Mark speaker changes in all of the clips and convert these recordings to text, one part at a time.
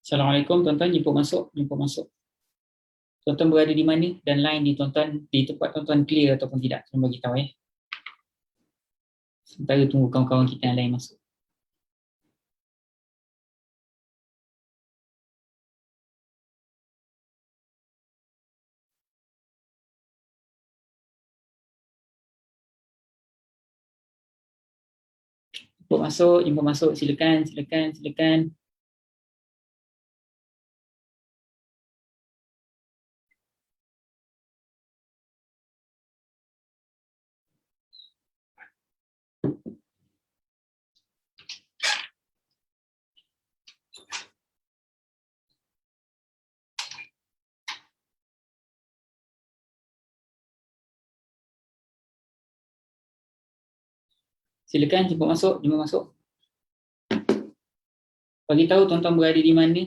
Speaker 1: Assalamualaikum tuan-tuan, jemput masuk, jemput masuk. Tuan-tuan berada di mana dan line di tuan-tuan di tempat tuan-tuan clear ataupun tidak? Tolong bagi tahu ya. Sementara tunggu kawan-kawan kita yang lain masuk. Jemput masuk, silakan, silakan, silakan. Silakan jemput masuk, jemput masuk. Bagi tahu tuan-tuan berada di mana.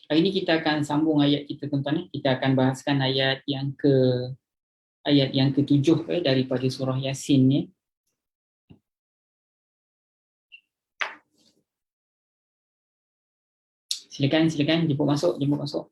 Speaker 1: Hari ini kita akan sambung ayat kita tuan-tuan. Kita akan bahaskan ayat yang ke-7 daripada surah Yasin ni. Silakan, silakan jemput masuk, jemput masuk.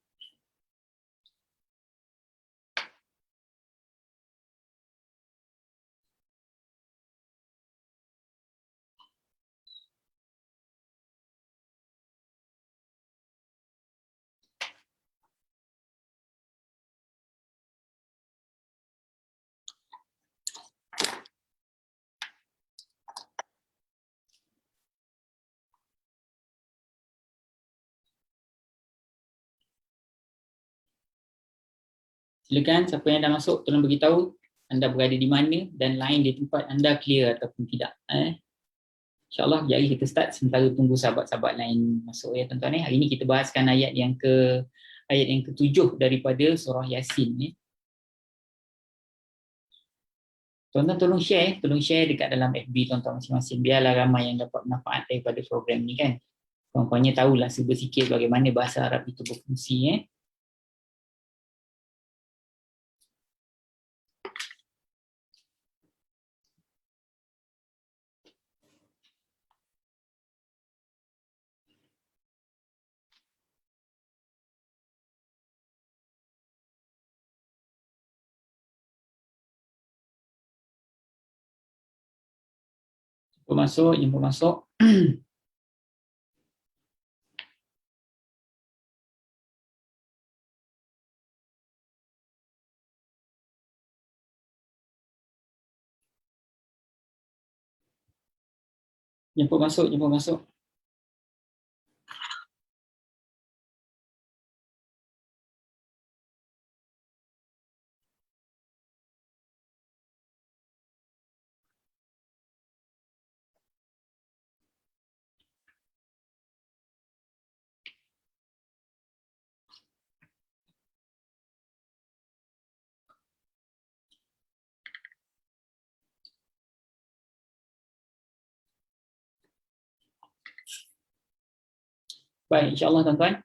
Speaker 1: Silakan, siapa yang dah masuk, tolong beritahu anda berada di mana dan line di tempat anda clear ataupun tidak. InsyaAllah, jari kita start sementara tunggu sahabat-sahabat lain masuk ya tuan-tuan. Hari ini kita bahaskan ayat yang ke-7 daripada surah Yasin ni. Tuan-tuan tolong share dekat dalam FB tuan-tuan masing-masing, biarlah ramai yang dapat manfaat daripada program ni kan. Kawan-kawannya tahulah sikit bagaimana bahasa Arab itu berfungsi . Jemput masuk. Jemput masuk, jemput masuk. Baik, insyaAllah tuan-tuan,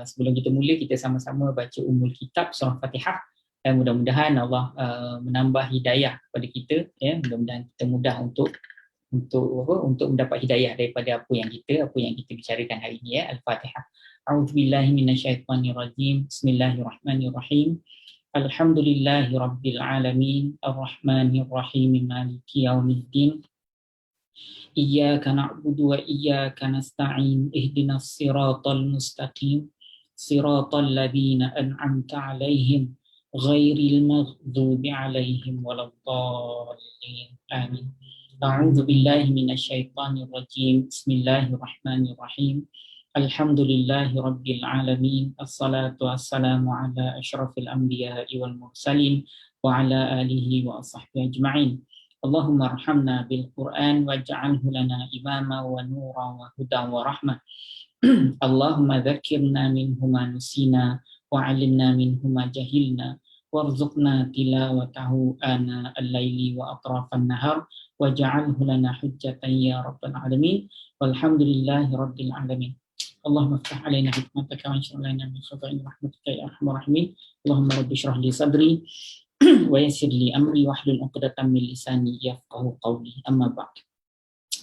Speaker 1: sebelum kita mula, kita sama-sama baca Ummul Kitab surah Fatihah, dan mudah-mudahan Allah menambah hidayah kepada kita, ya. Mudah-mudahan kita mudah untuk mendapat hidayah daripada apa yang kita bicarakan hari ini, ya. Al-Fatihah. A'udzubillahi minasyaitonirrajim. Bismillahirrahmanirrahim. Alhamdulillahirabbil alamin, arrahmanirrahim, maliki yaumiddin. Iyyaka na'budu wa iyyaka nasta'in, ihdinas siratal mustaqim, siratal ladzina an'amta 'alaihim ghairil maghdubi 'alaihim waladdallin. Amin. A'udzu billahi minasyaitonir rajim. Bismillahirrahmanirrahim. Alhamdulillahi rabbil alamin. Assalatu wassalamu ala asyrafil anbiya'i wal mursalin wa ala alihi wa sahbihi ajma'in. Allahumma arhamna bil Qur'an waj'alhu lana imama wa nura wa huda wa rahmah. Allahumma dzakirna minhu ma nusina wa 'allimna minhu ma jahilna warzuqna tilawatahu ana al-laili wa atrafan nahar waj'alhu lana hujjatan ya rabbal alamin walhamdulillahi rabbil alamin. Allahumma iftah 'alaina hikmataka wa anshur lana min khaza'in rahmatika ya arhamar rahimin. Allahumma rabbi shrah li sadri wa yassir li amri wahlul 'uqdatam min lisani yafqahu qawli. Amma ba'd.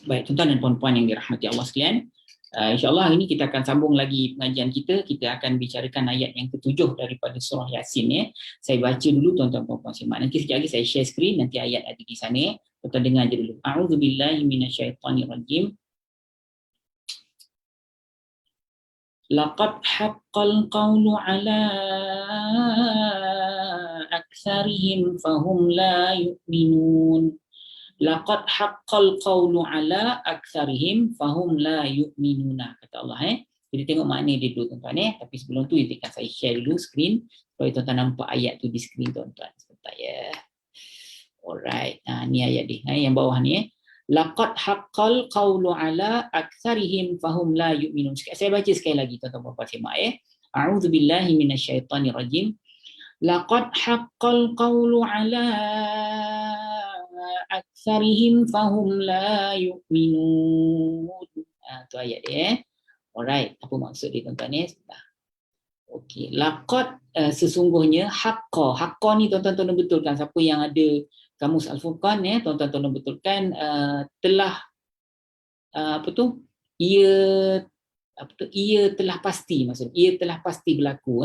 Speaker 1: Baik tuan-tuan dan puan-puan yang dirahmati Allah sekalian, InsyaAllah hari ini kita akan sambung lagi pengajian kita. Kita akan bicarakan ayat yang ketujuh daripada surah Yasin. Saya baca dulu tuan-tuan puan-puan simak. Nanti sekejap lagi saya share screen, nanti ayat ada di sana. Tuan-tuan dengar je dulu. A'udzubillahi minasyaitonirrajim. Laqad haqqal qawlu ala aktsarihim fahum la yu'minun. Laqad haqqal qawlu ala aktsarihim fahum la yu'minuna, kata Allah. Jadi tengok makna dia dulu tuan-tuan. Tapi sebelum tu kita akan saya share dulu screen supaya tuan-tuan nampak ayat tu di screen tuan-tuan. Sebentar ya. Alright. Ni ayat dia. Yang bawah ni. Laqad haqqal qawlu ala aktsarihim fahum la yu'minun. Saya baca sekali lagi tuan-tuan puan-puan simak ya. A'udzubillahi minasyaitonirrajim. Laqad haqqal qawlu ala aktsarihim fahum la yu'minun. Tu ayat dia. Alright, apa maksud dia tuan-tuan ni? Okey, laqad sesungguhnya haqqa ni tuan-tuan betulkan, siapa yang ada kamus Al-Furqan tuan-tuan betulkan telah ia telah pasti, maksud ia telah pasti berlaku.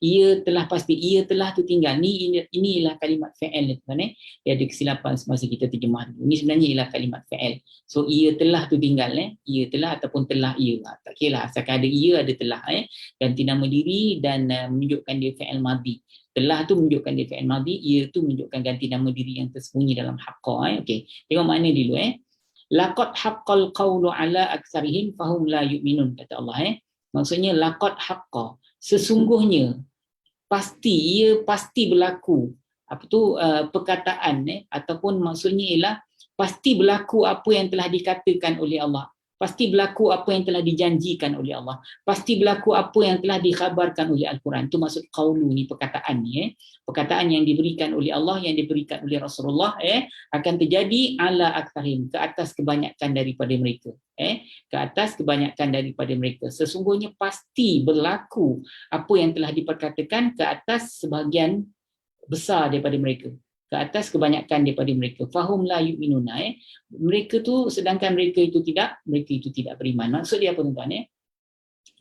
Speaker 1: Ia telah pasti, ia telah tu tinggal. Inilah kalimat fa'il tuan-tuan. Dia ada kesilapan semasa kita terjemah dulu. Ini sebenarnya ialah kalimat fa'il. So ia telah tu tinggal. Ia telah ataupun telah ia. Tak kira lah, asalkan ada ia ada telah. Ganti nama diri dan menunjukkan dia fa'il madhi. Telah tu menunjukkan dia fa'il madhi, ia tu menunjukkan ganti nama diri yang tersembunyi dalam haqqa. Okey, tengok makna dulu. Laqad haqqal qawlu ala aktsarihim fahum la yu'minun, kata Allah. Maksudnya laqad haqqa, sesungguhnya pasti, ia pasti berlaku perkataan ataupun maksudnya ialah pasti berlaku apa yang telah dikatakan oleh Allah, pasti berlaku apa yang telah dijanjikan oleh Allah, pasti berlaku apa yang telah dikhabarkan oleh Al-Quran. Itu maksud qaulu ni, perkataan ni. Perkataan yang diberikan oleh Allah, yang diberikan oleh Rasulullah akan terjadi ala aktsarihim, ke atas kebanyakan daripada mereka. Ke atas kebanyakan daripada mereka. Sesungguhnya pasti berlaku apa yang telah diperkatakan ke atas sebahagian besar daripada mereka, ke atas kebanyakan daripada mereka. Fahum la yu'minuna. Mereka tu, sedangkan mereka itu tidak beriman. Maksud dia apa tuan-tuan?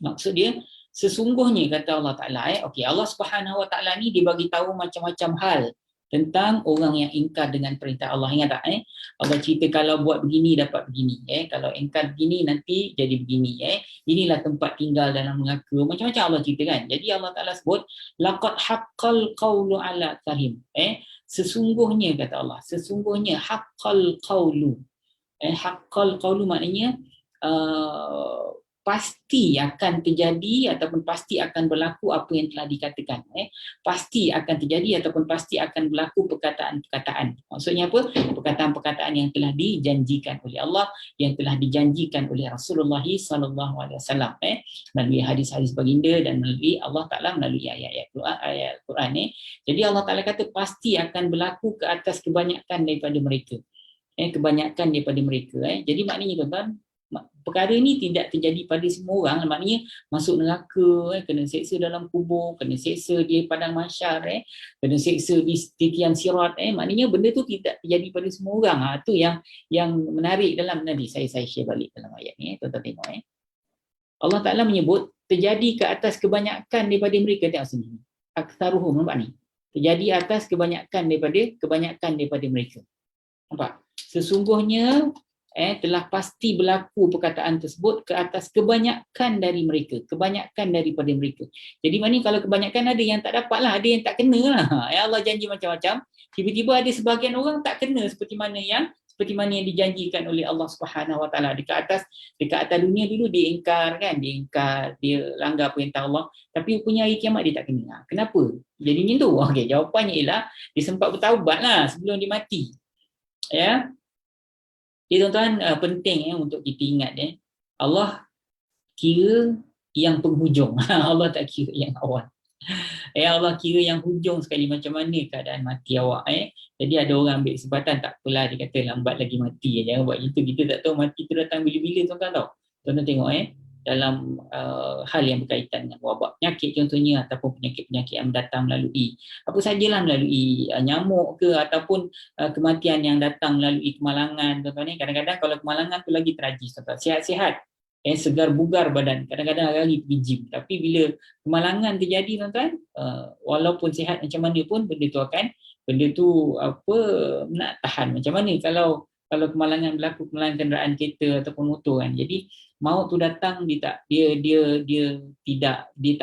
Speaker 1: Maksud dia sesungguhnya, kata Allah Ta'ala. Okey, Allah Subhanahu Wa Ta'ala ni dia bagi tahu macam-macam hal tentang orang yang ingkar dengan perintah Allah. Ingat tak? Allah cerita kalau buat begini dapat begini. Kalau ingkar begini nanti jadi begini. Inilah tempat tinggal dalam neraka. Macam-macam Allah cerita kan. Jadi Allah Ta'ala sebut laqad haqqal qawlu ala aktsarihim. Sesungguhnya, kata Allah, sesungguhnya haqqal qawlu. Haqqal qawlu maknanya pasti akan terjadi ataupun pasti akan berlaku apa yang telah dikatakan. Pasti akan terjadi ataupun pasti akan berlaku perkataan-perkataan. Maksudnya apa? Perkataan-perkataan yang telah dijanjikan oleh Allah, yang telah dijanjikan oleh Rasulullah SAW, melalui hadis-hadis baginda dan melalui Allah Ta'ala melalui ayat-ayat Quran. Jadi Allah Ta'ala kata pasti akan berlaku ke atas kebanyakan daripada mereka. Kebanyakan daripada mereka. Jadi maknanya tuan-tuan, perkara ni tidak terjadi pada semua orang. Maknanya masuk neraka, kena seksa dalam kubur, kena seksa di padang mahsyar, kena seksa di titian sirat. Maknanya benda tu tidak terjadi pada semua orang. Itu yang menarik dalam nanti saya share balik dalam ayat ni. Tuan-tuan tengok. Allah Ta'ala menyebut terjadi ke atas kebanyakan daripada mereka. Tengok sini. Aktsaruhum, nampak ni? Terjadi atas kebanyakan daripada mereka. Nampak? Sesungguhnya telah pasti berlaku perkataan tersebut ke atas kebanyakan dari mereka, kebanyakan daripada mereka. Jadi maknanya kalau kebanyakan ada yang tak dapat lah, ada yang tak kena lah. Allah janji macam-macam, tiba-tiba ada sebahagian orang tak kena seperti mana yang dijanjikan oleh Allah Subhanahu Wa Taala. Dekat atas dunia dulu dia ingkar, dia langgar perintah Allah, tapi punya hari kiamat dia tak kena. Kenapa? Jadi macam tu. Okey, jawapannya ialah dia sempat bertaubatlah sebelum dia mati. Ya. Jadi tuan-tuan, penting untuk kita ingat Allah kira yang penghujung. Allah tak kira yang awal. Allah kira yang hujung sekali macam mana keadaan mati awak. Jadi ada orang ambil kesempatan, tak apalah, dia kata lambat lagi mati. Jangan buat gitu, kita tak tahu mati tu datang bila-bila tuan-tuan tahu. Tuan-tuan tengok dalam hal yang berkaitan dengan wabak penyakit contohnya, ataupun penyakit-penyakit yang datang melalui apa sajalah, melalui nyamuk ke, ataupun kematian yang datang melalui kemalangan tuan-tuan. Kadang-kadang kalau kemalangan tu lagi tragis tuan-tuan. Sihat-sihat segar bugar badan, kadang-kadang hari pergi gym, tapi bila kemalangan terjadi tuan-tuan, walaupun sihat macam mana pun benda tu apa, nak tahan macam mana kalau kemalangan berlaku, kemalangan kenderaan kereta ataupun motor kan. Jadi maut tu datang, dia tak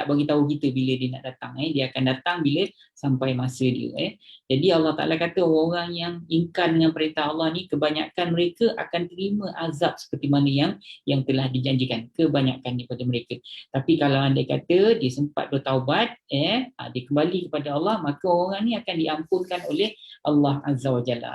Speaker 1: bagi tahu kita bila dia nak datang, dia akan datang bila sampai masa dia. Jadi Allah Taala kata orang yang ingkar dengan perintah Allah ni, kebanyakan mereka akan terima azab seperti mana yang telah dijanjikan, kebanyakan daripada mereka. Tapi kalau andai kata dia sempat bertaubat, dia kembali kepada Allah, maka orang ni akan diampunkan oleh Allah Azza wa Jalla.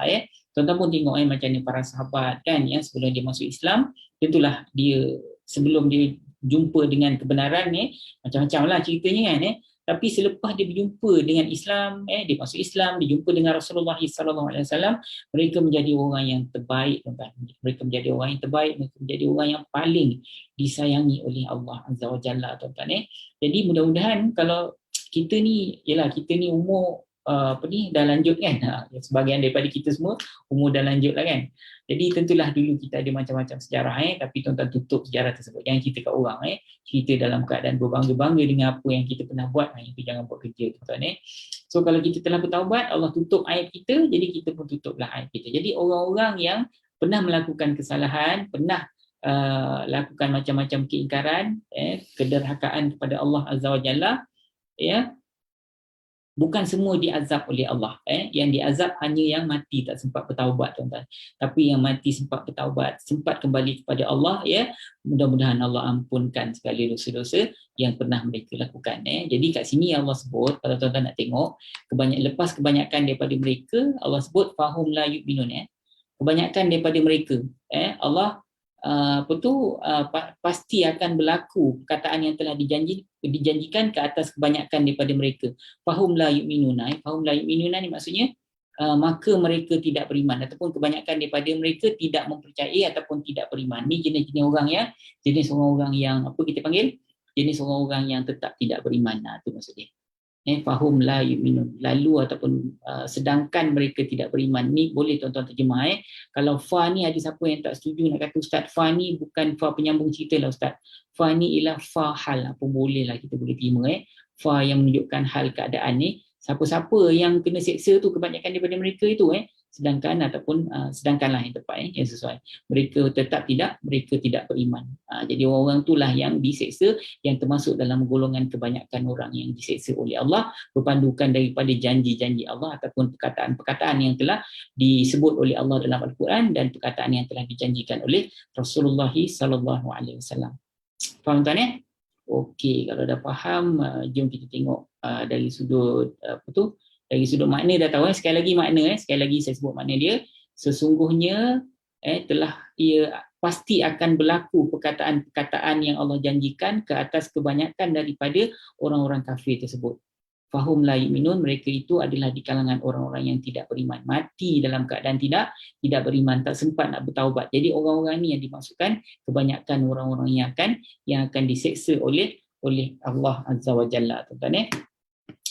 Speaker 1: Tuan-tuan pun tengok macam ni para sahabat kan, yang sebelum dia masuk Islam, tentulah dia sebelum dia jumpa dengan kebenaran macam-macam lah ceritanya kan. Tapi selepas dia berjumpa dengan Islam, dia masuk Islam, dia jumpa dengan Rasulullah SAW, mereka menjadi orang yang terbaik, tuan-tuan. Mereka menjadi orang yang terbaik, mereka menjadi orang yang paling disayangi oleh Allah Azza wa Jalla, tuan-tuan. Jadi mudah-mudahan kalau kita ni umur dah lanjut kan, sebahagian daripada kita semua umur dah lanjut lah kan. Jadi tentulah dulu kita ada macam-macam sejarah, tapi tuan-tuan tutup sejarah tersebut, jangan cerita kat orang, cerita dalam keadaan berbangga-bangga dengan apa yang kita pernah buat, itu jangan buat kerja, tuan-tuan. So kalau kita telah bertaubat, Allah tutup aib kita, jadi kita pun tutuplah aib kita. Jadi orang-orang yang pernah melakukan kesalahan, pernah lakukan macam-macam keingkaran, kederhakaan kepada Allah Azza wa Jalla, bukan semua diazab oleh Allah. Yang diazab hanya yang mati tak sempat bertaubat, tuan-tuan. Tapi yang mati sempat bertaubat, sempat kembali kepada Allah, mudah-mudahan Allah ampunkan segala dosa-dosa yang pernah mereka lakukan. Jadi kat sini Allah sebut, kalau tuan-tuan nak tengok, lepas kebanyakan daripada mereka, Allah sebut fahum la yu'minun. Kebanyakan daripada mereka, Allah pasti akan berlaku perkataan yang telah dijanjikan ke atas kebanyakan daripada mereka. Fahum la yu'minuna. Fahum la yu'minuna ni maksudnya maka mereka tidak beriman, ataupun kebanyakan daripada mereka tidak mempercayai ataupun tidak beriman. Ni jenis orang-orang yang apa kita panggil? Jenis orang-orang yang tetap tidak beriman. Itu maksudnya. Fahum la yu'minun, lalu ataupun sedangkan mereka tidak beriman. Ni boleh tuan-tuan terjemah. Kalau fa ni ada siapa yang tak setuju nak kata ustaz, fa ni bukan fa penyambung cerita lah ustaz, fa ni ialah fa hal, apa boleh lah kita boleh terima. Fa yang menunjukkan hal keadaan ni, siapa-siapa yang kena seksa tu kebanyakan daripada mereka itu sedangkanlah yang tepat, yang sesuai, mereka tidak beriman. Jadi orang-orang itulah yang diseksa, yang termasuk dalam golongan kebanyakan orang yang diseksa oleh Allah, berpandukan daripada janji-janji Allah ataupun perkataan-perkataan yang telah disebut oleh Allah dalam Al-Quran dan perkataan yang telah dijanjikan oleh Rasulullah SAW. Faham tuan? Okey, kalau dah faham, jom kita tengok dari sudut dari sudut makna. Dah tahu sekali lagi makna, sekali lagi saya sebut makna dia, sesungguhnya ia pasti akan berlaku perkataan-perkataan yang Allah janjikan ke atas kebanyakan daripada orang-orang kafir tersebut. Fahum la yu'minun, mereka itu adalah di kalangan orang-orang yang tidak beriman, mati dalam keadaan tidak beriman, tak sempat nak bertaubat. Jadi orang-orang ni yang dimaksudkan, kebanyakan orang-orang yang akan diseksa oleh Allah Azza wa Jalla, tuan-tuan.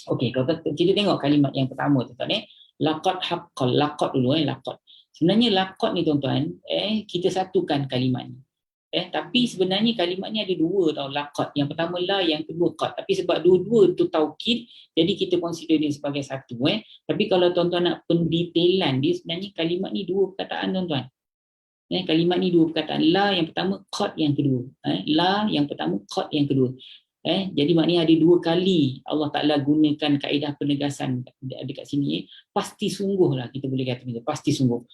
Speaker 1: Okey, kalau kita tengok kalimat yang pertama, tuan-tuan, laqad haqqal, laqad dulu, laqad. Sebenarnya laqad ni, tuan-tuan, kita satukan kalimat ni. Tapi sebenarnya kalimat ni ada dua tau, laqad. Yang pertama la, yang kedua qad. Tapi sebab dua-dua tu taukid, jadi kita consider dia sebagai satu. Tapi kalau tuan-tuan nak pendetailan dia, sebenarnya kalimat ni dua perkataan, tuan-tuan. Kalimat ni dua perkataan. La yang pertama, qad yang kedua. La yang pertama, qad yang kedua. Jadi maknanya ada dua kali Allah Ta'ala gunakan kaedah penegasan dekat sini. Pasti sungguh lah kita boleh kata, pasti sungguh.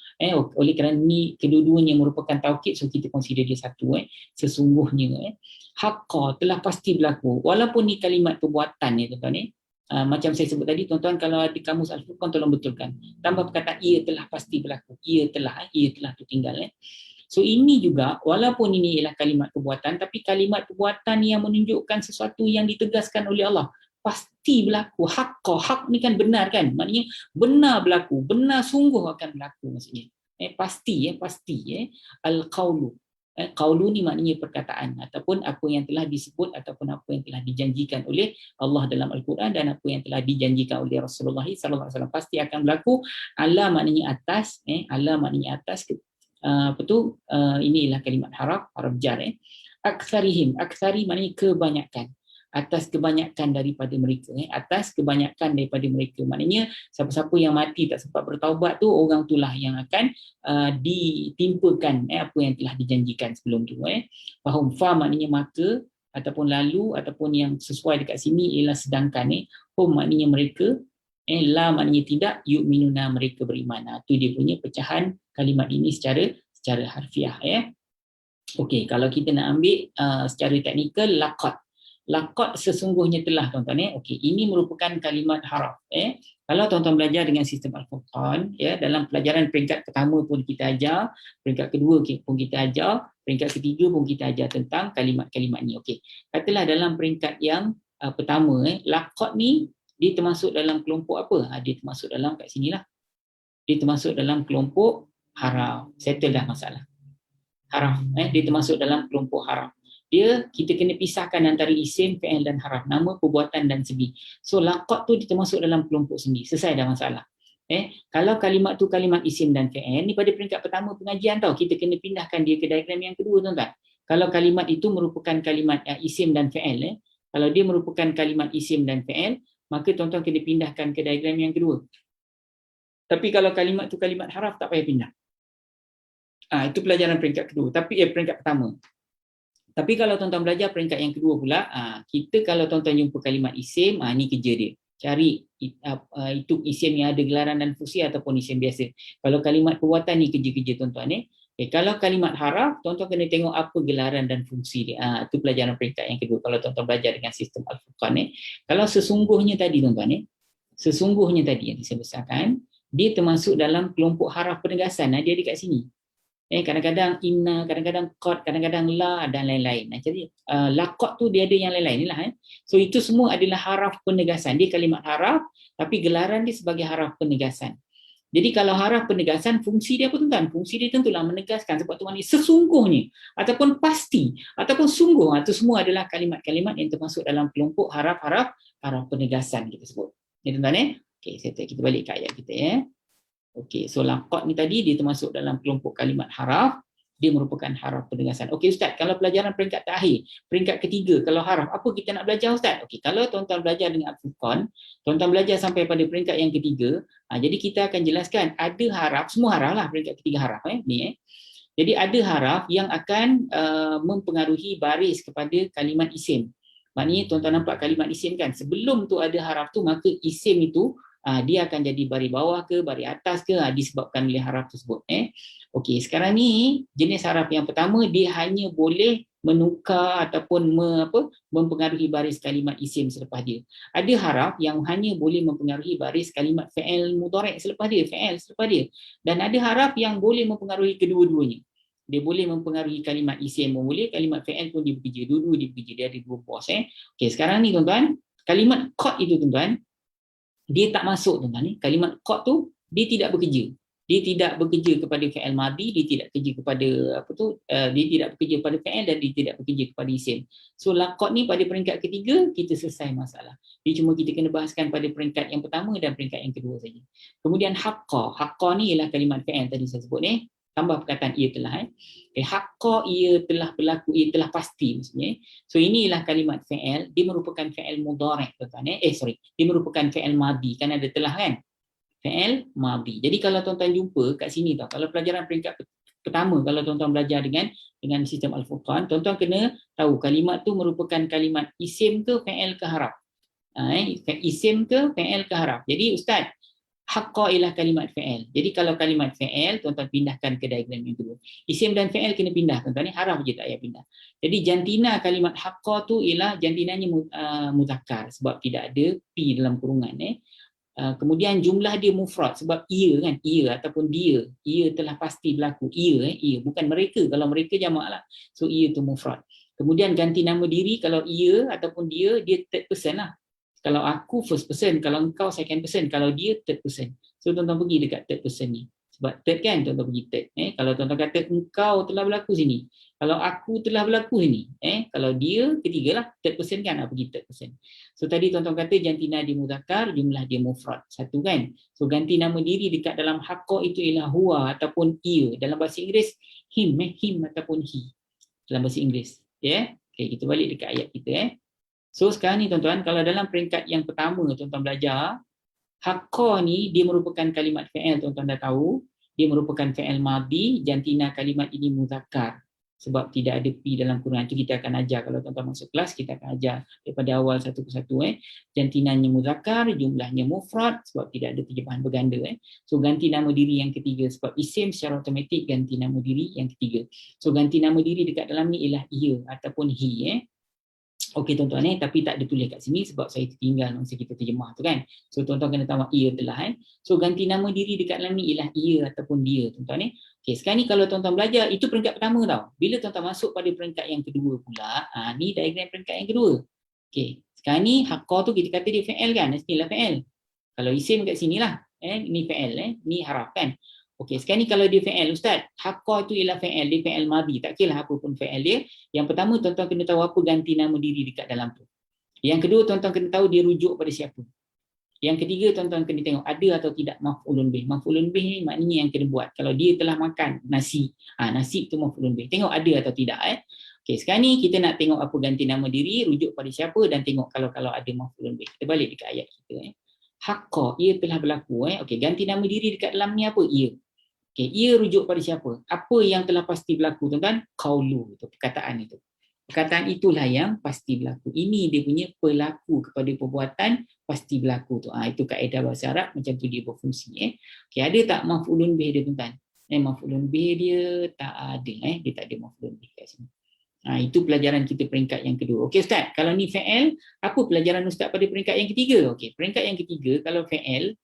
Speaker 1: Oleh kerana ni kedua-duanya merupakan taukid, so kita consider dia satu. Sesungguhnya haqqa, telah pasti berlaku. Walaupun ni kalimat perbuatan ni, tuan-tuan. Macam saya sebut tadi, tuan-tuan, kalau ada kamus Al-Furqan tolong betulkan. Tambah perkataan ia telah pasti berlaku. Ia telah tu tinggal. So ini juga, walaupun ini ialah kalimat perbuatan, tapi kalimat perbuatan yang menunjukkan sesuatu yang ditegaskan oleh Allah. Pasti berlaku. Haqqa, haq ni kan benar kan? Maknanya benar berlaku, benar sungguh akan berlaku maksudnya. Pasti. Al-qawlu. Qawlu ni maknanya perkataan, ataupun apa yang telah disebut, ataupun apa yang telah dijanjikan oleh Allah dalam Al-Quran, dan apa yang telah dijanjikan oleh Rasulullah SAW. Pasti akan berlaku. Ala maknanya atas. Ala maknanya atas. Inilah kalimat harf jar. Aktsarihim, aktsari maknanya kebanyakan, atas kebanyakan daripada mereka, atas kebanyakan daripada mereka. Maknanya siapa-siapa yang mati tak sempat bertaubat tu, orang itulah yang akan ditimpakan apa yang telah dijanjikan sebelum tu. Fahum, fa maknanya maka ataupun lalu ataupun yang sesuai dekat sini ialah sedangkan. Hum maknanya mereka, la maknanya tidak, yu'minuna mereka beriman. Itu dia punya pecahan kalimat ini secara harfiah. Okey, kalau kita nak ambil secara teknikal, laqad. Laqad sesungguhnya telah, tuan-tuan. Okey, ini merupakan kalimat haraf. Kalau tuan-tuan belajar dengan sistem Al-Furqan, dalam pelajaran peringkat pertama pun kita ajar, peringkat kedua pun kita ajar, peringkat ketiga pun kita ajar tentang kalimat-kalimat ni. Okey, katalah dalam peringkat yang pertama, laqad ni dia termasuk dalam kelompok apa? Dia termasuk dalam kat sinilah. Dia termasuk dalam kelompok haraf. Settle dah masalah. Haraf, dia termasuk dalam kelompok haraf. Kita kena pisahkan antara isim, fi'il dan haraf, nama, perbuatan dan segi. So laqad tu dia termasuk dalam kelompok sendiri. Selesai dah masalah. Kalau kalimat tu kalimat isim dan fi'il, ni pada peringkat pertama pengajian tau, kita kena pindahkan dia ke diagram yang kedua, tuan-tuan. Kalau kalimat itu merupakan kalimat isim dan fi'il, kalau dia merupakan kalimat isim dan fi'il, maka tuan-tuan kena pindahkan ke diagram yang kedua. Tapi kalau kalimat tu kalimat haraf, tak payah pindah. Itu pelajaran peringkat kedua, tapi peringkat pertama. Tapi kalau tuan-tuan belajar peringkat yang kedua pula, kita kalau tuan-tuan jumpa kalimat isim, ni kerja dia. Cari itu isim yang ada gelaran dan fungsi ataupun isim biasa. Kalau kalimat perbuatan ni kerja-kerja tuan-tuan. Kalau kalimat haraf, tuan-tuan kena tengok apa gelaran dan fungsi dia. Itu pelajaran peringkat yang kedua kalau tuan-tuan belajar dengan sistem Al-Furqan. Kalau sesungguhnya tadi tuan-tuan, sesungguhnya tadi yang saya besarkan, dia termasuk dalam kelompok haraf penegasan. Dia ada kat sini. Kadang-kadang inna, kadang-kadang qad, kadang-kadang la dan lain-lain. Jadi laqad tu dia ada yang lain-lain lah. So itu semua adalah haraf penegasan. Dia kalimat haraf tapi gelaran dia sebagai haraf penegasan. Jadi kalau haraf penegasan, fungsi dia apa tuan-tuan? Fungsi dia tentulah menegaskan sebab tu maknanya sesungguhnya ataupun pasti ataupun sungguh. Itu semua adalah kalimat-kalimat yang termasuk dalam kelompok haraf-haraf penegasan kita sebut. Ya tuan-tuan. Okey, kita balik ke ayat kita Okey, so laqad ni tadi dia termasuk dalam kelompok kalimat haraf, dia merupakan haraf penegasan. Okey Ustaz, kalau pelajaran peringkat terakhir, peringkat ketiga, kalau haraf, apa kita nak belajar Ustaz? Okey, kalau tuan-tuan belajar dengan Al-Furqan, tuan-tuan belajar sampai pada peringkat yang ketiga, jadi kita akan jelaskan ada haraf, semua haraf lah peringkat ketiga haraf ni. Jadi ada haraf yang akan mempengaruhi baris kepada kalimat isim. Maknanya tuan-tuan nampak kalimat isim kan, sebelum tu ada haraf tu, maka isim itu dia akan jadi baris bawah ke, baris atas ke, disebabkan oleh haraf tersebut. Okey, sekarang ni jenis haraf yang pertama, dia hanya boleh menukar ataupun mempengaruhi baris kalimat isim selepas dia. Ada haraf yang hanya boleh mempengaruhi baris kalimat fi'il mudhari' selepas dia, fi'il selepas dia. Dan ada haraf yang boleh mempengaruhi kedua-duanya. Dia boleh mempengaruhi kalimat isim pun boleh, kalimat fi'il pun dia bekerja, dua-dua dia bekerja, dia ada dua pos. Okey, sekarang ni tuan-tuan, kalimat qad itu tuan-tuan, dia tak masuk tuan-tuan. Kalimat qad tu dia tidak bekerja. Dia tidak bekerja kepada fi'il madhi, dia tidak bekerja kepada dia tidak bekerja kepada fi'il dan dia tidak bekerja kepada isim. So laqad ni pada peringkat ketiga kita selesai masalah. Dia cuma kita kena bahaskan pada peringkat yang pertama dan peringkat yang kedua saja. Kemudian haqqa. Haqqa ni ialah kalimat fi'il tadi saya sebut tambah perkataan ia telah. Haqqa ia telah berlaku, ia telah pasti maksudnya. So inilah kalimat fi'il, dia merupakan fi'il mudhari' tuan-tuan. Dia merupakan fi'il madhi, kan ada telah kan? Fi'il madhi. Jadi kalau tuan-tuan jumpa kat sini tau, kalau pelajaran peringkat pertama, kalau tuan-tuan belajar dengan sistem Al-Furqan, tuan-tuan kena tahu kalimat tu merupakan kalimat isim ke fi'il ke haraf. Isim ke fi'il ke haraf. Jadi ustaz, haqqa ialah kalimat fi'il. Jadi kalau kalimat fi'il, tuan-tuan pindahkan ke diagram yang kedua. Isim dan fi'il kena pindah tuan-tuan, haraf je tak payah pindah. Jadi jantina kalimat haqqa tu ialah jantinanya muzakkar sebab tidak ada pi dalam kurungan. Kemudian jumlah dia mufrad sebab ia kan, ia ataupun dia, ia telah pasti berlaku, ia bukan mereka, kalau mereka jamak lah. So ia tu mufrad. Kemudian ganti nama diri, kalau ia ataupun dia third person lah. Kalau aku first person, kalau engkau second person, kalau dia third person. So tuan-tuan pergi dekat third person ni. Sebab third kan, tuan-tuan pergi third. Kalau tuan-tuan kata engkau telah berlaku sini, kalau aku telah berlaku sini, kalau dia ketiga lah, third person kan, pergi third person. So tadi tuan-tuan kata jantina dia muzakkar, jumlah dia mufrad. Satu kan. So ganti nama diri dekat dalam haqqa itu ialah huwa ataupun ia. Dalam bahasa Inggeris him ataupun he. Dalam bahasa Inggeris. Ya, okey, kita balik dekat ayat kita So sekarang ni tuan-tuan, kalau dalam peringkat yang pertama tuan-tuan belajar, haqqa ni dia merupakan kalimat fi'il, tuan-tuan dah tahu. Dia merupakan fi'il madhi, jantina kalimat ini muzakkar. Sebab tidak ada pi dalam Quran. Itu kita akan ajar kalau tuan-tuan masuk kelas, kita akan ajar daripada awal satu persatu. Jantinanya muzakkar, jumlahnya mufrad sebab tidak ada terjemahan berganda. So ganti nama diri yang ketiga sebab isim secara automatik ganti nama diri yang ketiga. So ganti nama diri dekat dalam ni ialah ia ataupun he. Okey tuan-tuan tapi tak ada tulis kat sini sebab saya tertinggal masa kita terjemah tu kan. So tuan-tuan kena tahu ia telah So ganti nama diri dekat dalam ni ialah ia ataupun dia tuan-tuan Okey, sekarang ni kalau tuan-tuan belajar itu peringkat pertama tau. Bila tuan-tuan masuk pada peringkat yang kedua pula, ni diagram peringkat yang kedua. Okey, sekarang ni haqqa tu kita kata dia fi'il kan, mestilah fi'il. Kalau isim kat sinilah, ni fi'il ni haraf kan. Okey, sekarang ni kalau dia fi'il, Ustaz, haqqa tu ialah fi'il, dia fi'il madhi, tak kira apa pun fi'il dia. Yang pertama, tuan-tuan kena tahu apa ganti nama diri dekat dalam tu. Yang kedua, tuan-tuan kena tahu dia rujuk pada siapa. Yang ketiga, tuan-tuan kena tengok ada atau tidak maf'ulun bih. Maf'ulun bih ni maknanya yang kena buat. Kalau dia telah makan nasi, nasi tu maf'ulun bih. Tengok ada atau tidak. Okey, sekarang ni kita nak tengok apa ganti nama diri, rujuk pada siapa dan tengok kalau ada maf'ulun bih. Kita balik dekat ayat kita. Haqqa, ia telah berlaku. Okey, ganti nama diri dekat dalam ni apa? Ia. Okay, ia rujuk pada siapa? Apa yang telah pasti berlaku tuan-tuan? Qaulu, itu perkataan itu. Perkataan itulah yang pasti berlaku. Ini dia punya pelaku kepada perbuatan pasti berlaku tu. Itu kaedah bahasa Arab macam tu dia berfungsi Okay, ada tak maf'ulun bih dia tuan-tuan? Maf'ulun bih dia tak ada dia tak ada maf'ulun bih kat sini. Itu pelajaran kita peringkat yang kedua. Okey Ustaz, kalau ni fi'il, apa pelajaran Ustaz pada peringkat yang ketiga? Okey, peringkat yang ketiga kalau fi'il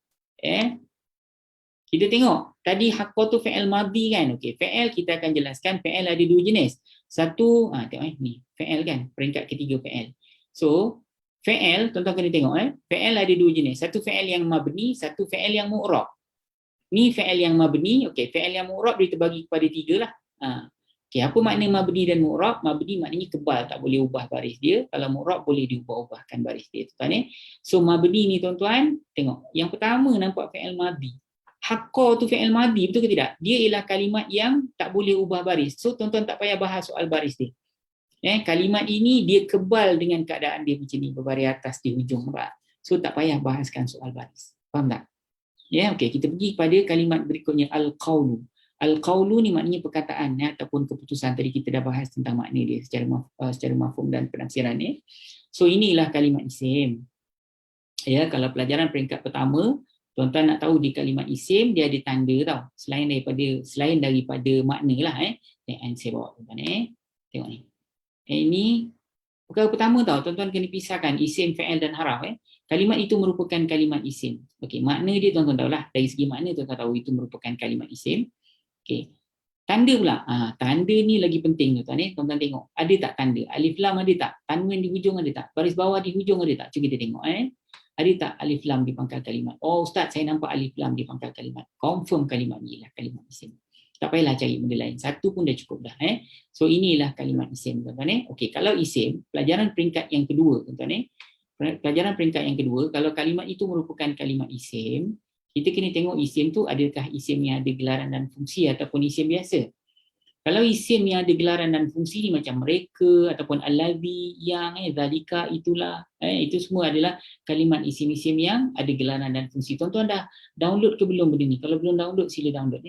Speaker 1: kita tengok, tadi haqqa tu fi'il madhi kan. Okey, fi'il kita akan jelaskan fi'il ada dua jenis. Satu, tengok ni, fi'il kan, peringkat ketiga fi'il. So, fi'il, tuan-tuan kena tengok fi'il ada dua jenis. Satu fi'il yang mabni, satu fi'il yang mu'rab. Ni fi'il yang mabni, okey, fi'il yang mu'rab dia terbagi kepada tiga lah. Okey, apa makna mabni dan mu'rab? Mabni maknanya kebal, tak boleh ubah baris dia. Kalau mu'rab boleh diubah-ubahkan baris dia, tuan-tuan So, mabni ni tuan-tuan, tengok. Yang pertama nampak fi'il madhi. Haqqa tu fi'il madhi, betul ke tidak? Dia ialah kalimat yang tak boleh ubah baris. So tuan-tuan tak payah bahas soal baris dia. Kalimat ini dia kebal dengan keadaan dia macam ni, berbaris atas di hujung ra. So tak payah bahaskan soal baris. Faham tak? Okey, kita pergi pada kalimat berikutnya al-qaulu. Al-qaulu ni maknanya perkataan ataupun keputusan. Tadi kita dah bahas tentang makna dia secara mafhum dan penafsiran So inilah kalimat isim. Kalau pelajaran peringkat pertama tuan-tuan nak tahu di kalimat isim dia ada tanda tau. Selain daripada makna lah saya bawa tuan-tuan Tengok ni. Ini perkara pertama tau, tuan-tuan kena pisahkan isim, fi'il dan haraf Kalimat itu merupakan kalimat isim. Okey, makna dia tuan-tuan tahulah. Dari segi makna tuan-tuan tahu itu merupakan kalimat isim. Okey. Tanda pula. Tanda ni lagi penting tuan-tuan Tuan-tuan tengok, ada tak tanda? Alif lam ada tak? Tanwin di hujung ada tak? Baris bawah di hujung ada tak? Cuba kita tengok Ada tak alif lam di pangkal kalimat? Oh Ustaz, saya nampak alif lam di pangkal kalimat. Confirm kalimat ni ialah kalimat isim. Tak payahlah cari benda lain. Satu pun dah cukup dah. So inilah kalimat isim tuan-tuan Okey, kalau isim, pelajaran peringkat yang kedua tuan-tuan Pelajaran peringkat yang kedua, kalau kalimat itu merupakan kalimat isim, kita kena tengok isim tu adakah isim yang ada gelaran dan fungsi ataupun isim biasa. Kalau isim yang ada gelaran dan fungsi ni macam mereka ataupun allazi, yang, zalika, itulah, itu semua adalah kalimat isim-isim yang ada gelaran dan fungsi. Tuan-tuan dah download ke belum benda ni? Kalau belum download, sila download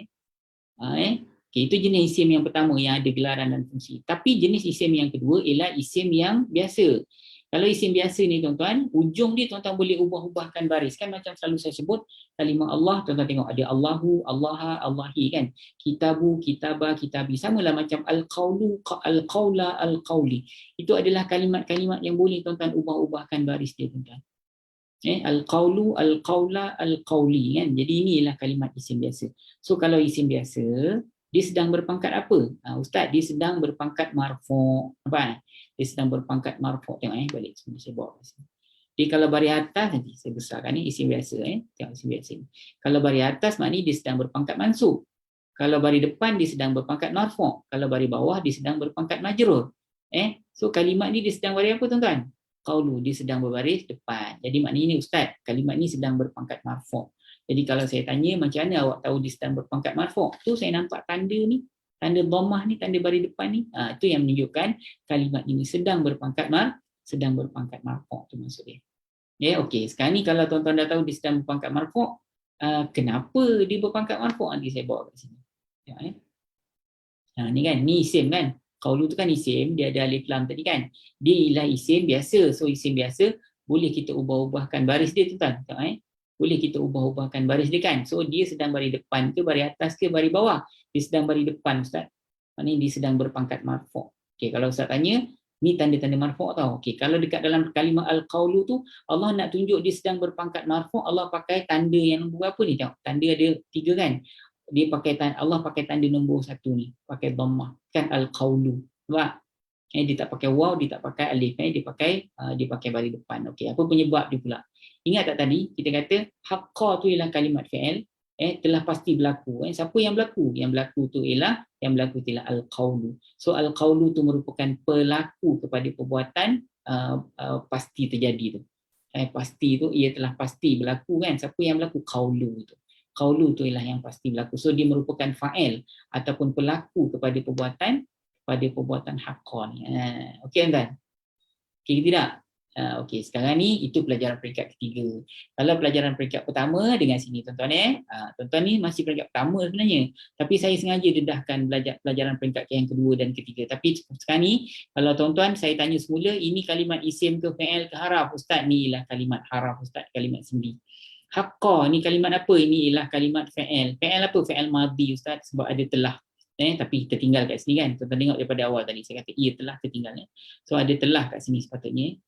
Speaker 1: Okay, itu jenis isim yang pertama yang ada gelaran dan fungsi. Tapi jenis isim yang kedua ialah isim yang biasa. Kalau isim biasa ni tuan-tuan, ujung dia tuan-tuan boleh ubah-ubahkan baris. Kan macam selalu saya sebut, kalimah Allah, tuan-tuan tengok ada Allahu, Allaha, Allahi kan. Kitabu, kitabah, kitabi. Samalah macam al-qawlu, al-qawla, al-qawli. Itu adalah kalimat-kalimat yang boleh tuan-tuan ubah-ubahkan baris dia tuan-tuan. Al-qawlu, al-qawla, al-qawli kan. Jadi inilah kalimat isim biasa. So kalau isim biasa, dia sedang berpangkat apa? Ustaz, dia sedang berpangkat marfu'. Apa? Dia sedang berpangkat marfu'. Tengok balik sini saya bawa sini. Jadi kalau baris atas nanti saya besarkan isim biasa Tengok isim biasa ni. Kalau baris atas maknanya dia sedang berpangkat mansub. Kalau baris depan dia sedang berpangkat marfu'. Kalau baris bawah dia sedang berpangkat majrur. So kalimat ni dia sedang baris apa tuan-tuan? Qaulu, dia sedang berbaris depan. Jadi maknanya ni Ustaz, kalimat ni sedang berpangkat marfu'. Jadi kalau saya tanya macam mana awak tahu dia sedang berpangkat marfu'? Tu saya nampak tanda ni. Tanda dhammah ni, tanda baris depan ni, itu yang menunjukkan kalimat ini sedang berpangkat marfu' tu maksud dia. Ya, okey. Sekarang ni kalau tuan-tuan dah tahu dia sedang berpangkat marfu', kenapa dia berpangkat marfu'? Nanti saya bawa kat sini. Ya, ni kan, ni isim kan. Qaulu tu kan isim, dia ada alif lam tadi kan. Dia ialah isim biasa. So isim biasa boleh kita ubah-ubahkan baris dia tuan-tuan. Boleh kita ubah-ubahkan baris dia kan. So dia sedang baris depan ke baris atas ke baris bawah? Dia sedang baris depan Ustaz. Maknanya dia sedang berpangkat marfu'. Okey, kalau Ustaz tanya, ni tanda-tanda marfu' tau. Okey, kalau dekat dalam kalimah al-qaulu tu Allah nak tunjuk dia sedang berpangkat marfu', Allah pakai tanda yang nombor berapa ni? Tengok, tanda ada 3 kan. Dia pakai Allah pakai tanda nombor 1 ni, pakai dhammah. Kan al-qaulu. Nampak? Dia tak pakai waw, dia tak pakai alif, dia pakai baris depan. Okey, apa penyebab dia pula? Ingat tak tadi kita kata haqqa tu ialah kalimat fi'il, telah pasti berlaku. Siapa yang berlaku? Yang berlaku tu ialah al-qaulu. So al-qaulu tu merupakan pelaku kepada perbuatan pasti terjadi tu. Pasti tu ia telah pasti berlaku kan. Siapa yang berlaku? Qaulu tu. Qaulu tu ialah yang pasti berlaku. So dia merupakan fa'il ataupun pelaku kepada perbuatan haqqa ni. Okey kan? Okey tidak? Okey, sekarang ni itu pelajaran peringkat ketiga. Kalau pelajaran peringkat pertama dengan sini tuan-tuan tuan-tuan ni masih peringkat pertama sebenarnya. Tapi saya sengaja dedahkan pelajaran peringkat yang kedua dan ketiga. Tapi sekarang ni kalau tuan-tuan saya tanya semula, ini kalimat isim ke fi'il ke haraf? Ustaz, ni ialah kalimat haraf Ustaz, kalimat sendi. Haqqa ni kalimat apa? Ini ialah kalimat fi'il. Fi'il apa? Fi'il madhi Ustaz, sebab ada telah. Tapi tertinggal kat sini kan. Tuan-tuan tengok daripada awal tadi saya kata ia telah tertinggalnya. So ada telah kat sini sepatutnya.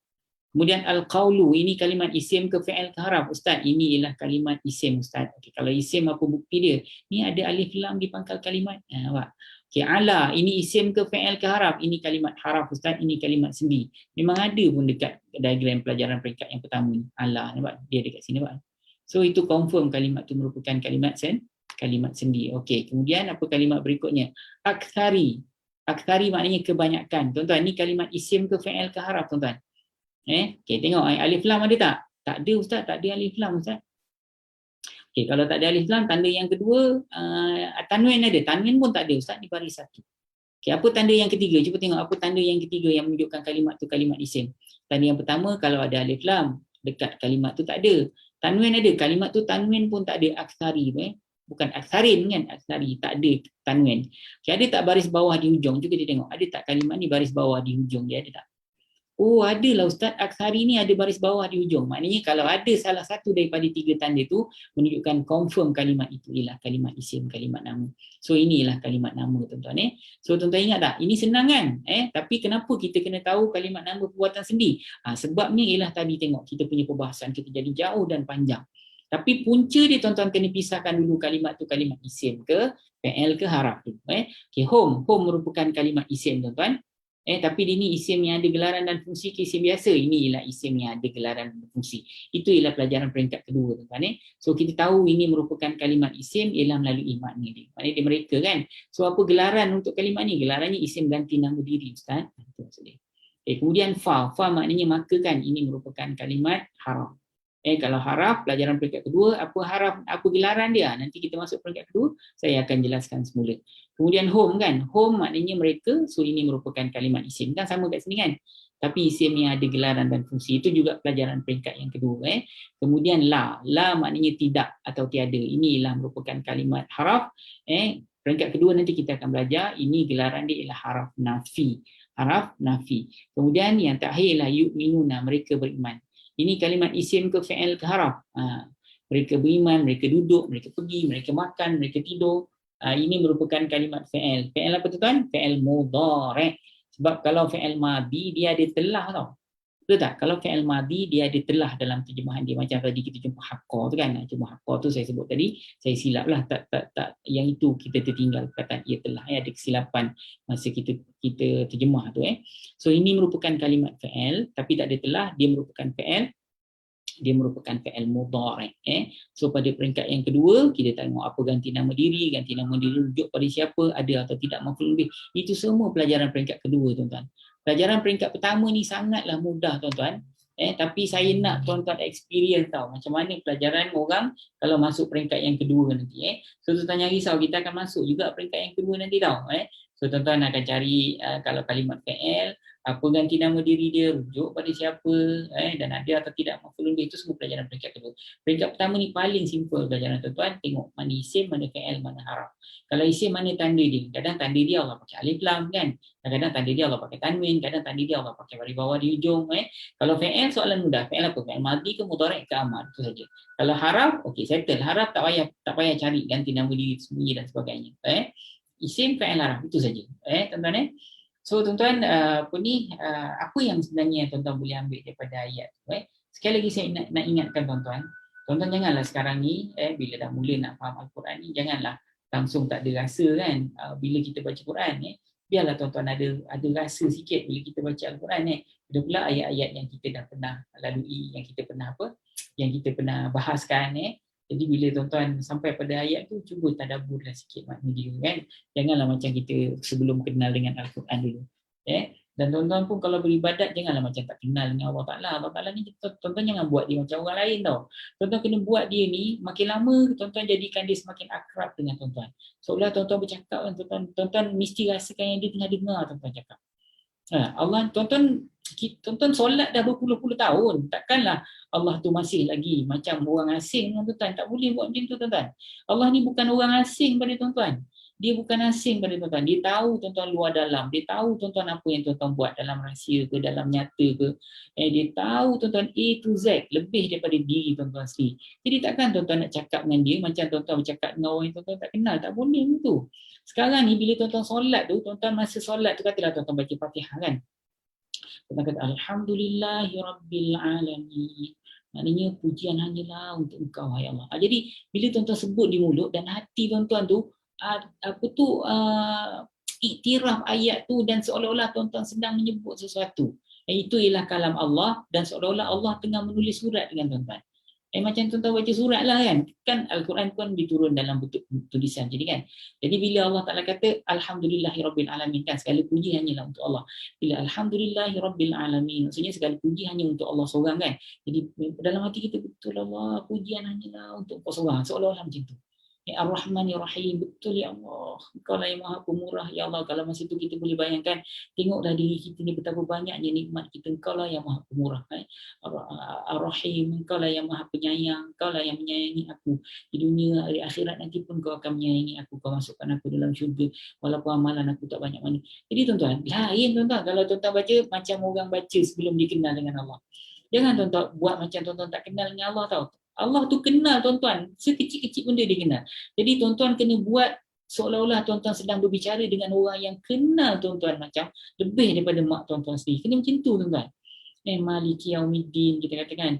Speaker 1: Kemudian al-qaulu, ini kalimat isim ke fi'il ke haraf? Ustaz, ini ialah kalimat isim Ustaz. Okay, kalau isim apa bukti dia? Ni ada alif lam di pangkal kalimat. Nampak? Okay, ala, ini isim ke fi'il ke haraf? Ini kalimat haraf Ustaz, ini kalimat sendi. Memang ada pun dekat diagram pelajaran peringkat yang pertama ni. Ala, nampak? Dia dekat sini nampak? So itu confirm kalimat tu merupakan kalimat sendi. Okey, kemudian apa kalimat berikutnya? Aktsari. Aktsari maknanya kebanyakan. Tuan-tuan, ni kalimat isim ke fi'il ke haraf tuan-tuan? Okey, tengok alif lam ada tak? Tak ada Ustaz, tak ada alif lam Ustaz. Okey, kalau tak ada alif lam, tanda yang kedua tanwin ada. Tanwin pun tak ada Ustaz, di baris 1. Okey, apa tanda yang ketiga? Cuba tengok apa tanda yang ketiga yang menunjukkan kalimat tu kalimat isim. Tanda yang pertama, kalau ada alif lam dekat kalimat tu tak ada. Tanwin ada, kalimat tu tanwin pun tak ada. Aktsari bukan aktsarin kan, aktsari, tak ada tanwin. Okey, ada tak baris bawah di hujung? Cuba kita tengok, ada tak kalimat ni baris bawah di hujung dia, ada tak? Oh, adalah Ustaz, aktsari ni ada baris bawah di hujung. Maknanya kalau ada salah satu daripada 3 tanda tu menunjukkan confirm kalimat itu ialah kalimat isim, kalimat nama. So inilah kalimat nama tuan-tuan So tuan-tuan ingat tak? Ini senang kan? Tapi kenapa kita kena tahu kalimat nama perbuatan sendi? Sebabnya ialah tadi tengok kita punya perbahasan kita jadi jauh dan panjang. Tapi punca dia tuan-tuan kena pisahkan dulu kalimat tu kalimat isim ke fi'il ke haraf tu. Okay, home merupakan kalimat isim tuan-tuan. Tapi ini isim yang ada gelaran dan fungsi ke isim biasa. Ini ialah isim yang ada gelaran dan fungsi. Itu ialah pelajaran peringkat kedua tuan-tuan. So kita tahu ini merupakan kalimat isim ialah melalui makna dia. Maknanya dia mereka kan. So apa gelaran untuk kalimat ni? Gelarannya isim ganti nama diri Ustaz. Itu maksudnya. Kemudian fa maknanya maka kan. Ini merupakan kalimat haraf. Kalau haraf, pelajaran peringkat kedua, apa haraf, apa gelaran dia? Nanti kita masuk peringkat kedua, saya akan jelaskan semula. Kemudian home kan, home maknanya mereka, so ini merupakan kalimat isim. Kan sama kat sini kan? Tapi isim yang ada gelaran dan fungsi, itu juga pelajaran peringkat yang kedua. Kemudian la maknanya tidak atau tiada. Inilah merupakan kalimat haraf. Peringkat kedua nanti kita akan belajar, ini gelaran dia ialah haraf nafi. Haraf nafi. Kemudian yang terakhir ialah yu'minuna, mereka beriman. Ini kalimat isim ke fi'il ke haraf. Mereka beriman, mereka duduk, mereka pergi, mereka makan, mereka tidur. Ini merupakan kalimat fi'il. Fi'il apa tuan? Fi'il mudhari'. Sebab kalau fi'il madhi dia ada telah tau. Betul tak? Kalau fi'il madhi dia ada telah dalam terjemahan dia. Macam tadi kita jumpa haqqa tu kan. Cuma haqqa tu saya sebut tadi, saya silap lah. Tak. Yang itu kita tertinggal perkataan ia telah. Ada kesilapan masa kita terjemah tu. So ini merupakan kalimat fi'il tapi tak ada telah, dia merupakan fi'il. Dia merupakan fi'il mudhari'. So pada peringkat yang kedua kita tengok apa ganti nama diri rujuk pada siapa, ada atau tidak maf'ul bih. Itu semua pelajaran peringkat kedua tuan-tuan. Pelajaran peringkat pertama ni sangatlah mudah tuan-tuan. Tapi saya nak tuan-tuan experience tahu macam mana pelajaran orang kalau masuk peringkat yang kedua nanti. So tuan-tuan jangan risau, kita akan masuk juga peringkat yang kedua nanti tahu. So tuan-tuan akan cari kalau kalimat fi'il, apa ganti nama diri dia, rujuk pada siapa, dan ada atau tidak maf'ulun bih, itu semua pelajaran peringkat kedua. Peringkat pertama ni paling simple pelajaran tuan-tuan, tengok mana isim, mana fi'il, mana haraf. Kalau isim mana tanda dia, kadang tanda dia Allah pakai alif lam kan, kadang tanda dia Allah pakai tanwin, kadang tanda dia Allah pakai baris bawah di hujung. Kalau fi'il soalan mudah, fi'il apa? Fi'il madhi ke mudhari' ke amar, itu saja. Kalau haraf, okey settle. Haraf tak payah cari ganti nama diri sembunyi dan sebagainya. Isim, fi'il, haraf, itu saja. Tuan-tuan So tuan-tuan, apa yang sebenarnya tuan-tuan boleh ambil daripada ayat tu? Sekali lagi saya nak ingatkan tuan-tuan, tuan-tuan janganlah sekarang ni bila dah mula nak faham Al-Quran ni, janganlah langsung tak ada rasa kan bila kita baca Quran. Biarlah tuan-tuan ada rasa sikit bila kita baca Al-Quran. Ada pula ayat-ayat yang kita dah pernah lalui, yang kita pernah bahaskan. Jadi bila tuan-tuan sampai pada ayat tu, cuba tadabburlah sikit makna dia kan. Janganlah macam kita sebelum kenal dengan Al-Quran dulu. Dan tuan-tuan pun kalau beribadat, janganlah macam tak kenal dengan Allah Ta'ala. Allah Ta'ala ni tuan-tuan jangan buat dia macam orang lain tau. Tuan-tuan kena buat dia ni, makin lama tuan-tuan jadikan dia semakin akrab dengan tuan-tuan. Seolah tuan-tuan bercakap, tuan-tuan mesti rasakan yang dia tengah dengar tuan-tuan cakap. Allah, tuan-tuan solat dah berpuluh-puluh tahun, takkanlah Allah tu masih lagi macam orang asing dengan tuan-tuan. Tak boleh buat macam tu tuan-tuan. Allah ni bukan orang asing pada tuan-tuan. Dia bukan asing pada tuan-tuan. Dia tahu tuan-tuan luar dalam. Dia tahu tuan-tuan apa yang tuan-tuan buat dalam rahsia ke, dalam nyata ke. Dia tahu tuan-tuan A to Z, lebih daripada diri tuan-tuan sendiri. Jadi takkan tuan-tuan nak cakap dengan dia macam tuan-tuan bercakap dengan orang yang tuan-tuan tak kenal. Tak boleh tu. Sekarang ni bila tuan-tuan solat tu, tuan-tuan masa solat tu katalah tuan-tuan baca Fatihah kan. Tuan-tuan kata Alhamdulillahirabbilalamin. Maknanya pujian hanyalah untuk Engkau, ya Allah. Jadi bila tuan-tuan sebut di mulut dan hati tuan-tuan tu iktiraf ayat tu dan seolah-olah tuan-tuan sedang menyebut sesuatu. Itu ialah kalam Allah dan seolah-olah Allah tengah menulis surat dengan tuan-tuan. Macam tuan-tuan baca surat lah kan. Kan Al-Quran pun diturun dalam bentuk tulisan. Jadi kan. Jadi bila Allah Ta'ala kata Alhamdulillahirabbilalamin kan, segala puji hanyalah untuk Allah. Bila Alhamdulillahirabbilalamin, maksudnya segala puji hanya untuk Allah seorang kan. Jadi dalam hati kita betul Allah, pujian hanyalah untuk Engkau seorang. Seolah-olah macam tu. Ar-Rahmanir-Rahim, betul ya Allah, Engkau lah yang maha pemurah ya Allah. Kalau masa itu kita boleh bayangkan, tengoklah diri kita ni betapa banyaknya nikmat kita. Engkau lah yang maha pemurah. Ar-Rahim, Engkau lah yang maha penyayang, Engkau lah yang menyayangi aku di dunia, hari akhirat nanti pun Kau akan menyayangi aku. Kau masukkan aku dalam syurga walaupun amalan aku tak banyak mana. Jadi tuan-tuan, lain tuan-tuan kalau tuan-tuan baca macam orang baca sebelum dikenal dengan Allah. Jangan tuan-tuan buat macam tuan-tuan tak kenal dengan Allah tau. Allah tu kenal tuan-tuan, sekecil-kecil benda dia kenal. Jadi tuan-tuan kena buat seolah-olah tuan-tuan sedang berbicara dengan orang yang kenal tuan-tuan macam lebih daripada mak tuan-tuan sendiri. Kena macam tu tuan-tuan. Maliki yaumiddin kita katakan,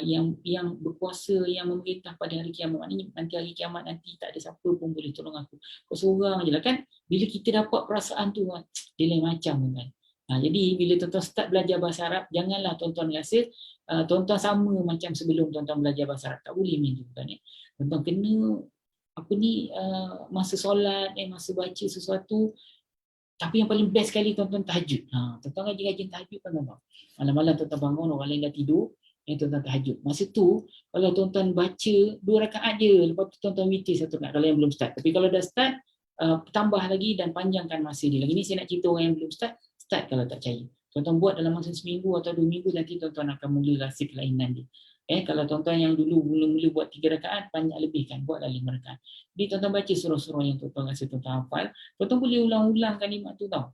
Speaker 1: yang berkuasa, yang memerintah pada hari kiamat. Maknanya nanti hari kiamat nanti tak ada siapa pun boleh tolong aku. Kau seorang je lah kan. Bila kita dapat perasaan tu, dia lain macam tuan-tuan. Jadi bila tuan-tuan start belajar bahasa Arab, janganlah tuan-tuan rasa tuan-tuan sama macam sebelum tuan-tuan belajar bahasa Arab. Tak boleh macam tu tuan-tuan. Tuan-tuan kena masa solat, masa baca sesuatu. Tapi yang paling best sekali tuan-tuan tahajud. Tuan-tuan rajin-rajin tahajud kan tuan-tuan. Malam-malam tuan-tuan bangun, orang lain dah tidur, tuan-tuan tahajud. Masa tu kalau tuan-tuan baca 2 rakaat je, lepas tu tuan-tuan witir 1 rakaat kalau yang belum start. Tapi kalau dah start, tambah lagi dan panjangkan masa dia lagi. Ni saya nak cerita orang yang belum start kalau tak percaya. Tuan-tuan buat dalam masa seminggu atau 2 minggu, nanti tuan-tuan akan mula rasa kelainan dia. Kalau tuan-tuan yang dulu mula-mula buat 3 rakaat, banyak lebihkan, buatlah 5 rakaat. Jadi tuan-tuan baca surah-surah yang tuan-tuan rasa tuan-tuan hafal, tuan-tuan boleh ulang-ulang kalimat tu tau.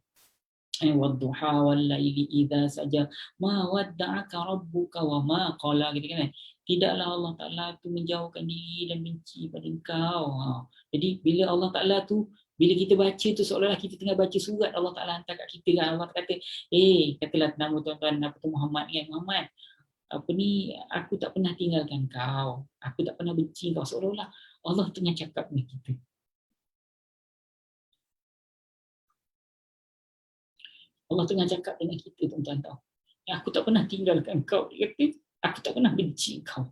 Speaker 1: Wadduha wal-laili idza saja ma wadda'aka rabbuka wa ma qala, gitu kan. Tidaklah Allah Ta'ala tu menjauhkan diri dan benci pada engkau. Jadi bila Allah Ta'ala tu, bila kita baca tu seolah-olah kita tengah baca surat Allah Ta'ala hantar kat kita kan. Allah kata, katalah nama tuan-tuan apa tu Muhammad kan. Muhammad, aku tak pernah tinggalkan kau. Aku tak pernah benci kau. Seolah-olah Allah tengah cakap dengan kita. Allah tengah cakap dengan kita tuan-tuan tahu. Aku tak pernah tinggalkan kau. Dia kata, aku tak pernah benci kau.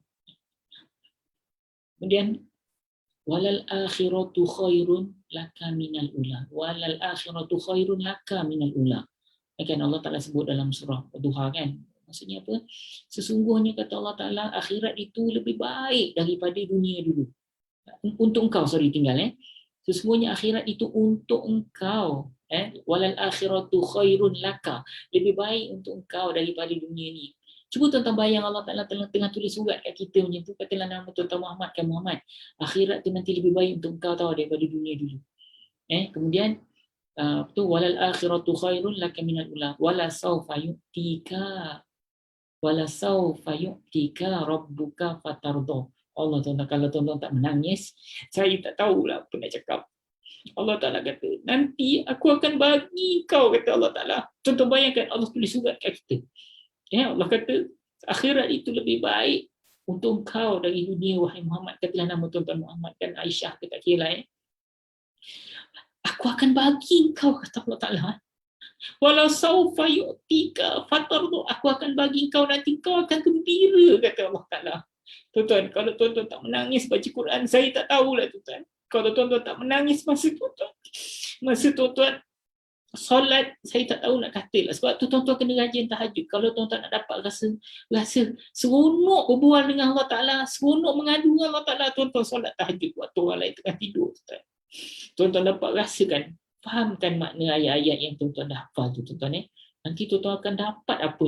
Speaker 1: Kemudian, walal akhiratu khairun laka minal ula. Walal akhiratu khairun laka minal ula. Kan Allah Ta'ala sebut dalam surah Duha kan. Maksudnya apa? Sesungguhnya kata Allah Ta'ala, akhirat itu lebih baik daripada dunia dulu. Untuk engkau, tinggal sesungguhnya akhirat itu untuk engkau, walal akhiratu khairun laka, lebih baik untuk engkau daripada dunia ni. Cuba tuan-tuan bayang Allah Ta'ala tengah tulis surat kat kita macam tu, katalah nama tuan-tuan Muhammad kan Muhammad, akhirat tu nanti lebih baik untuk engkau tahu daripada dunia dulu. Kemudian tu walal akhiratu khairun laka minal ula wala sawfa yu'tika rabbuka fatardo. Allah Ta'ala, kalau tuan-tuan tak menangis, saya tak tahulah apa nak cakap. Allah Ta'ala kata, nanti aku akan bagi kau, kata Allah Ta'ala. Tuan-tuan bayangkan Allah tulis surat kat kita. Allah kata, akhirat itu lebih baik untuk kau dari dunia, wahai Muhammad. Katalah nama tuan-tuan Muhammad kan Aisyah, tak kira lah. Aku akan bagi kau, kata Allah Ta'ala. Walau saufa yu'tika fatardu, aku akan bagi kau, nanti kau akan gembira, kata Allah Ta'ala. Tuan-tuan, kalau tuan-tuan tak menangis baca Quran, saya tak tahulah tuan-tuan. Kalau tuan-tuan tak menangis masa tuan-tuan solat, saya tak tahu nak kata lah. Sebab tu tuan-tuan kena rajin tahajud. Kalau tuan-tuan nak dapat rasa seronok berbual dengan Allah Ta'ala, seronok mengadu dengan Allah Ta'ala, tuan-tuan solat tahajud waktu orang lain tengah tidur. Tuan-tuan dapat rasakan, fahamkan makna ayat-ayat yang tuan-tuan dah hafal tu tuan-tuan. Nanti tuan-tuan akan dapat apa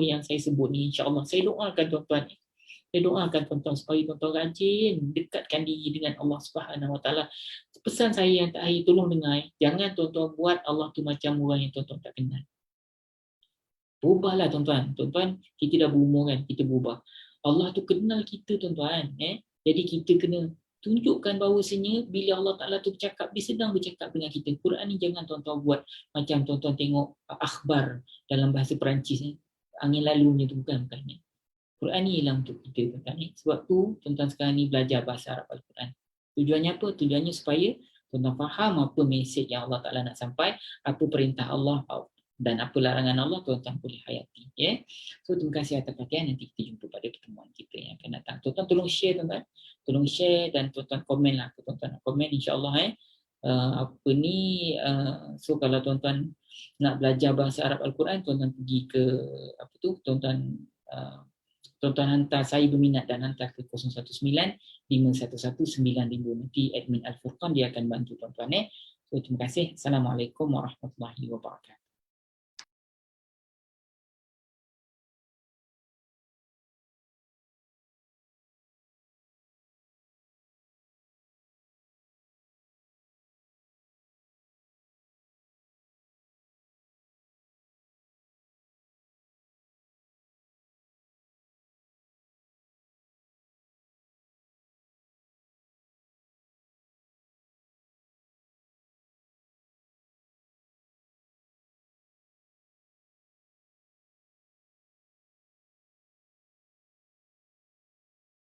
Speaker 1: yang saya sebut ni, insya-Allah. Saya doakan tuan-tuan ni. Saya doakan tuan-tuan supaya tuan-tuan rajin dekatkan diri dengan Allah Subhanahu Wa Taala. Pesan saya yang terakhir, tolong dengar, jangan tuan-tuan buat Allah tu macam orang yang tuan-tuan tak kenal. Berubahlah tuan-tuan. Tuan-tuan, kita dah berumur kan, kita berubah. Allah tu kenal kita tuan-tuan. Jadi kita kena tunjukkan bahawasanya bila Allah Ta'ala tu bercakap, dia sedang bercakap dengan kita. Quran ni jangan tuan-tuan buat macam tuan-tuan tengok akhbar dalam bahasa Perancis. Angin lalu tu bukan. Quran ni ialah untuk kita tuan-tuan. Sebab tu tuan-tuan sekarang ni belajar bahasa Arab Al-Quran. Tujuannya apa? Tujuannya supaya tuan-tuan faham apa mesej yang Allah Ta'ala nak sampai, apa perintah Allah dan apa larangan Allah, tuan-tuan boleh hayati. So terima kasih atas perhatian. Nanti kita jumpa pada pertemuan kita yang akan datang. Tuan-tuan tolong share tuan-tuan. Tolong share dan tuan-tuan komen lah. Tuan-tuan nak komen insya-Allah apa ni so kalau tuan-tuan nak belajar bahasa Arab Al-Quran, tuan-tuan pergi ke tuan-tuan hantar saya berminat dan hantar ke 019-511-9000. Nanti admin Al-Furqan dia akan bantu tuan-tuan. So terima kasih. Assalamualaikum warahmatullahi wabarakatuh.